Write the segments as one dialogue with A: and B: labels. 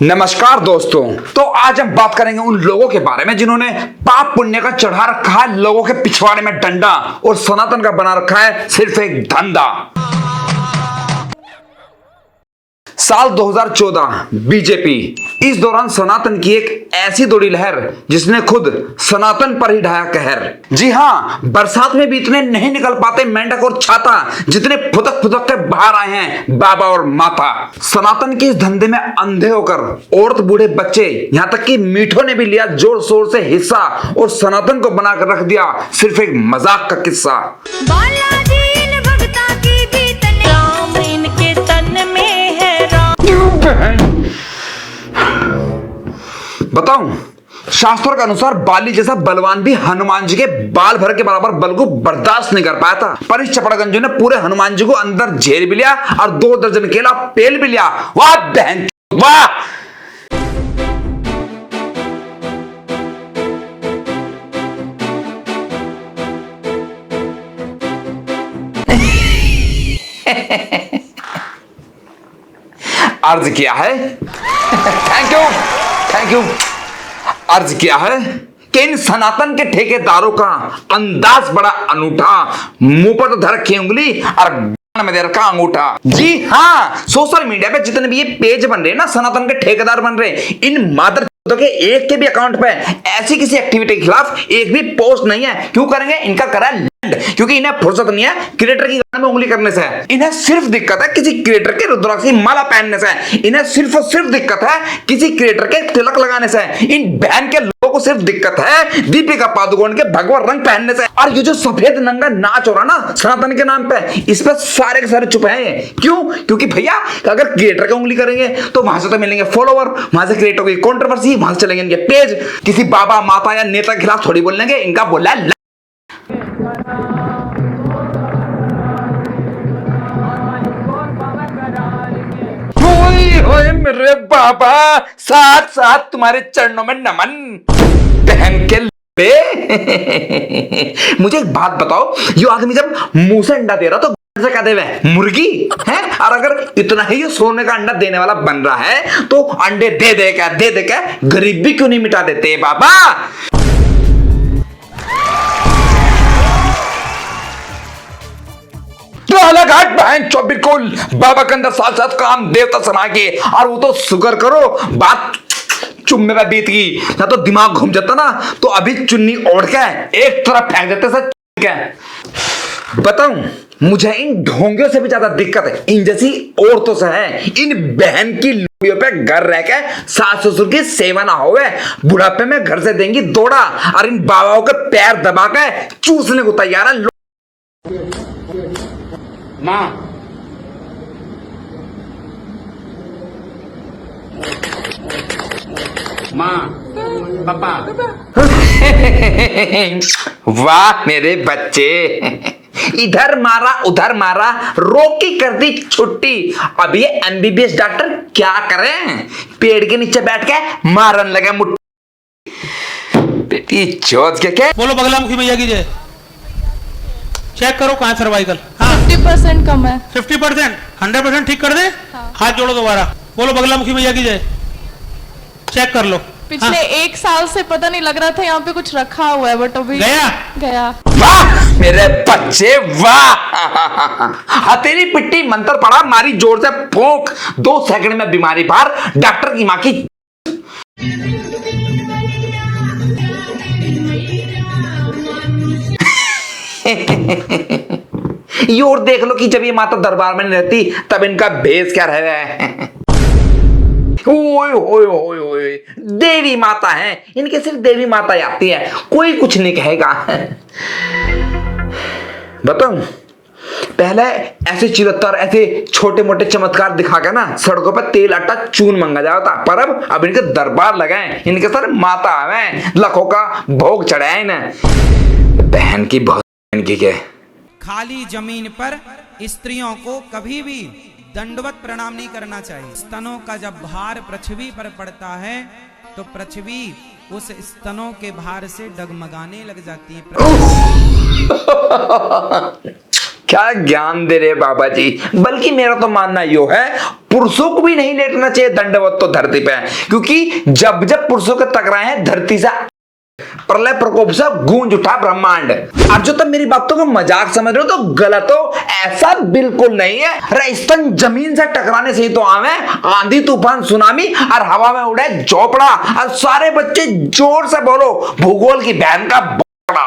A: नमस्कार दोस्तों। तो आज हम बात करेंगे उन लोगों के बारे में जिन्होंने पाप पुण्य का चढ़ा रखा है लोगों के पिछवाड़े में डंडा और सनातन का बना रखा है सिर्फ एक धंधा। साल 2014 बीजेपी, इस दौरान सनातन की एक ऐसी दौड़ी लहर जिसने खुद सनातन पर ही ढाया कहर। जी हां, बरसात में भी इतने नहीं निकल पाते मेंढक और छाता जितने फुदक फुदक के बाहर आए हैं बाबा और माता। सनातन के इस धंधे में अंधे होकर औरत बूढ़े बच्चे यहां तक कि मीठों ने भी लिया जोर शोर से हिस्सा और सनातन को बनाकर रख दिया सिर्फ एक मजाक का किस्सा। बताऊं, शास्त्रों के अनुसार बाली जैसा बलवान भी हनुमान जी के बाल भर के बराबर बल को बर्दाश्त नहीं कर पाया था, पर इस चपड़गंजू ने पूरे हनुमान जी को अंदर झेल भी लिया और 2 दर्जन केला पेल भी लिया। वाह बहन वाह। अर्ज किया है थैंक यू अर्ज किया है कि इन सनातन के ठेकेदारों का अंदाज बड़ा अनूठा, मुंह पर तो धर रखी उंगली और में दे रखा अंगूठा। जी हाँ, सोशल मीडिया पे जितने भी ये पेज बन रहे हैं ना, सनातन के ठेकेदार बन रहे हैं, इन मादर के एक के भी अकाउंट पे ऐसी किसी एक्टिविटी के खिलाफ एक भी पोस्ट नहीं है। क्यों करेंगे? इनका करा है लैंड, क्योंकि इन्हें फुर्सत नहीं है क्रिएटर की गाने में उंगली करने से। इन्हें सिर्फ दिक्कत है किसी क्रिएटर के रुद्राक्ष की माला पहनने से। इन्हें सिर्फ और सिर्फ दिक्कत है किसी क्रिएटर के तिलक लगाने से। इन बहन के लोगों को सिर्फ दिक्कत है दीपिका पादुकोण के भगवा रंग पहनने से। और ये जो सफेद नंगा नाच हो रहा ना सनातन के नाम पे, इस पे सारे के सारे चुप हैं। क्यों? क्योंकि भैया अगर क्रिएटर की उंगली करेंगे तो वहां से तो मिलेंगे फॉलोवर, वहां से क्रिएटर की कंट्रोवर्सी, वहां से चलेंगे इनके पेज। किसी बाबा माता या नेता के खिलाफ थोड़ी बोलेंगे, इनका बोला है ओए मेरे बाबा, साथ साथ तुम्हारे चरणों में नमन। बहन के मुझे एक बात बताओ, ये आदमी जब मुंह से अंडा दे रहा तो से क्या देवे मुर्गी है? और अगर इतना ही ये सोने का अंडा देने वाला बन रहा है तो अंडे दे दे के गरीबी क्यों नहीं मिटा देते बाबा? घाट बहन चो बिल्कुल बाबा के अंदर साथ साथ काम देवता समा के। और वो तो शुगर करो बात चुम्मे पे बीत गई, ना तो दिमाग घूम जाता ना तो अभी चुन्नी ओढ़ के एक तरफ फेंक देते सर। बताऊं, मुझे इन ढोंगियों से भी ज्यादा दिक्कत है इन जैसी औरतों से है। इन बहन की लूड़ियों पे घर रह के सास ससुर की सेवा ना होवे, बुढ़ापे में घर से देंगी दौड़ा और इन बाबाओं के पैर दबा के चूसने को तैयार है।
B: माँ पापा
A: वाह मेरे बच्चे, इधर मारा उधर मारा, रोकी कर दी छुट्टी। अब ये एमबीबीएस डॉक्टर क्या करें? पेड़ के नीचे बैठ के मारन लगे मुट्ठी। बेटी चौथ के
C: बोलो बगलामुखी मैया की जय। चेक करो कहाँ सर्वाइकल।
D: 50% कम है।
C: 50%? 100% ठीक कर दे। हाँ। हाथ जोड़ो दोबारा, बोलो बगलामुखी मैया की जय। चेक कर लो।
D: पिछले 1 साल से पता नहीं लग रहा था यहाँ पे कुछ रखा हुआ है, बट अभी गया।
A: वाह मेरे बच्चे वाह। हथेली पिट्टी मंत्र पड़ा, मारी जोर से फूंक, 2 सेकंड में बीमारी बाहर। डॉक्टर की माँ की ये और देख लो कि जब ये माता दरबार में नहीं रहती तब इनका भेष क्या रह रहा है। ओए ओए ओए ओए, देवी माता है, इनके सिर्फ देवी माता ही आती है, कोई कुछ नहीं कहेगा। बताऊं, पहले ऐसे चिरत्तर ऐसे छोटे मोटे चमत्कार दिखा के ना सड़कों पर तेल आटा चून मंगा जाता, पर अब इनके दरबार लगाए, इनके सर माता आवे, लाखों का भोग चढ़ाए ना। बहन की बहुत की के
E: खाली जमीन पर स्त्रियों को कभी भी दंडवत प्रणाम नहीं करना चाहिए। स्तनों का जब भार पृथ्वी पर पड़ता है तो पृथ्वी उस स्तनों के भार से डगमगाने लग जाती है।
A: क्या ज्ञान दे रहे बाबा जी। बल्कि मेरा तो मानना यो है पुरुषों को भी नहीं लेटना चाहिए दंडवत तो धरती पे, क्योंकि जब जब पुरुषों के टकराए हैं धरती से प्रलय प्रकोप से गूंज उठा ब्रह्मांड। अब जो तुम मेरी बातों को मजाक समझ रहे हो तो गलत हो, ऐसा बिल्कुल नहीं है। राजस्थान जमीन से टकराने से ही तो आवे आंधी तूफान सुनामी और हवा में उड़े झोपड़ा। और सारे बच्चे जोर से बोलो भूगोल की बहन का बड़ा।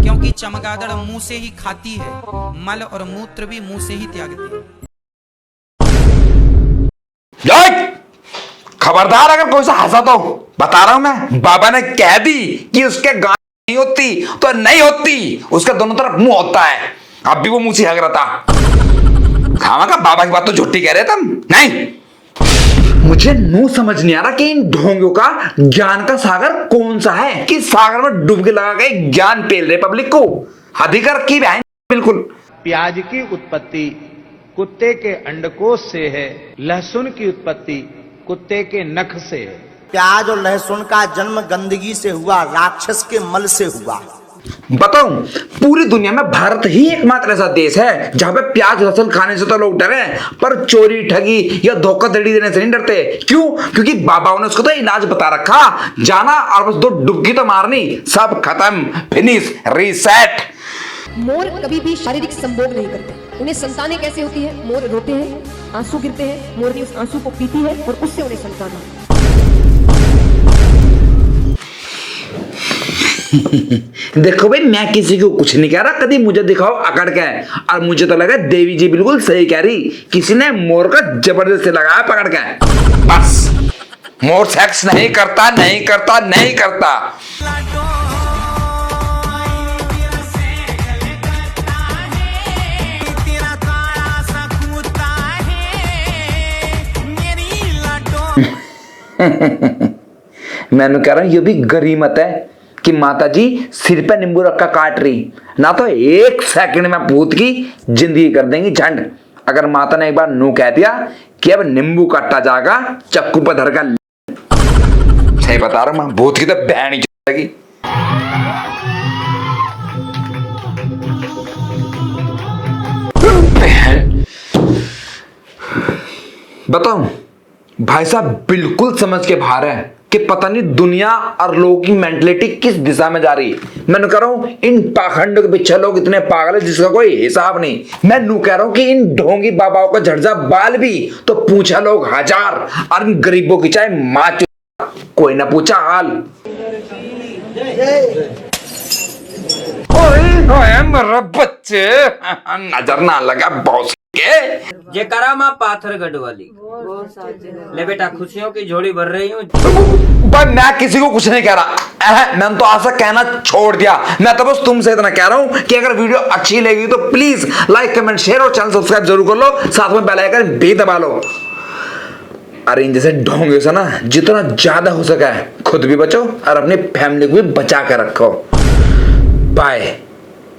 E: क्योंकि चमगादड़ मुंह से ही खाती है, मल और मूत्र भी मुंह से ही त्यागती है।
A: खबरदार अगर कोई सा हंसा तो बता रहा हूं मैं, बाबा ने कह दी कि उसके गांव नहीं होती तो नहीं होती, उसके दोनों तरफ मुंह होता है। अब भी वो मुंह से हग रहा था। खामा का बाबा की बात तो झूठी कह रहे तुम। नहीं, मुझे नो समझ नहीं आ रहा कि इन ढोंगियों का ज्ञान का सागर कौन सा है कि सागर में डुबकी लगा के ज्ञान पेल रहे पब्लिक को। अधिकार की बहन बिल्कुल।
F: प्याज की उत्पत्ति कुत्ते के अंडकोश से है, लहसुन की उत्पत्ति कुत्ते के नख से है।
G: प्याज और लहसुन का जन्म गंदगी से हुआ, राक्षस के मल से हुआ।
A: बताऊं, पूरी दुनिया में भारत ही एकमात्र ऐसा देश है जहां पे प्याज लहसुन खाने से तो लोग डरे, पर चोरी ठगी या धोखाधड़ी देने से नहीं डरते। क्यों? क्योंकि बाबाओं ने उसको तो इलाज बता रखा, जाना और बस 2 डुबकी तो मारनी, सब खत्म, फिनिश, रीसेट।
H: मोर कभी भी शारीरिक संभोग नहीं करते। उन्हें संतानें कैसे होती है? मोर रोते हैं, आंसू गिरते हैं, मोरनी उस आंसू को पीती है और उससे उन्हें संतान होती है।
A: देखो भाई, मैं किसी को कुछ नहीं कह रहा, कभी मुझे दिखाओ अकड़ के। और मुझे तो लगा देवी जी बिल्कुल सही कह रही, किसी ने मोर का जबरदस्ती लगाया पकड़ के। बस मोर सेक्स नहीं करता, नहीं करता, नहीं करता। मैंने कह रहा हूं ये भी गरीमत है कि माता जी सिर पे नींबू रखा काट रही, ना तो 1 सेकंड में भूत की जिंदगी कर देंगी झंड। अगर माता ने एक बार नू कह दिया कि अब नींबू काटा जाएगा चक्कू पर धर का, सही बता रहा हूं, भूत की तो बहन ही जाएगी। बताऊं भाई साहब, बिल्कुल समझ के बाहर है कि पता नहीं दुनिया और लोगों की मेंटलिटी किस दिशा में जा रही। मैं कह रहा हूं इन पाखंडों के पीछे लोग इतने पागल है जिसका कोई हिसाब नहीं। मैं नू कह रहा हूं कि इन ढोंगी बाबाओं का झड़जा बाल भी तो पूछा लोग 1000, और इन गरीबों की चाहे मां कोई ना पूछा हाल। ओए मेरा बच्चे, नजर ना लगा बॉस के।
I: जे करा मां पाथर गढ़वाली ले बेटा, खुशियों की झोली भर रही हूँ।
A: भाई मैं किसी को कुछ नहीं कह रहा, मैंने तो आज से कहना छोड़ दिया। मैं तो बस तुमसे इतना कह रहा हूं कि अगर वीडियो अच्छी लगी तो प्लीज लाइक कमेंट शेयर और चैनल सब्सक्राइब जरूर कर लो, साथ में बेल आइकन भी दबा लो। अरे इन जैसे ढोंगे से ना जितना ज्यादा हो सका है खुद भी बचो और अपनी फैमिली को भी बचा कर रखो। बाय।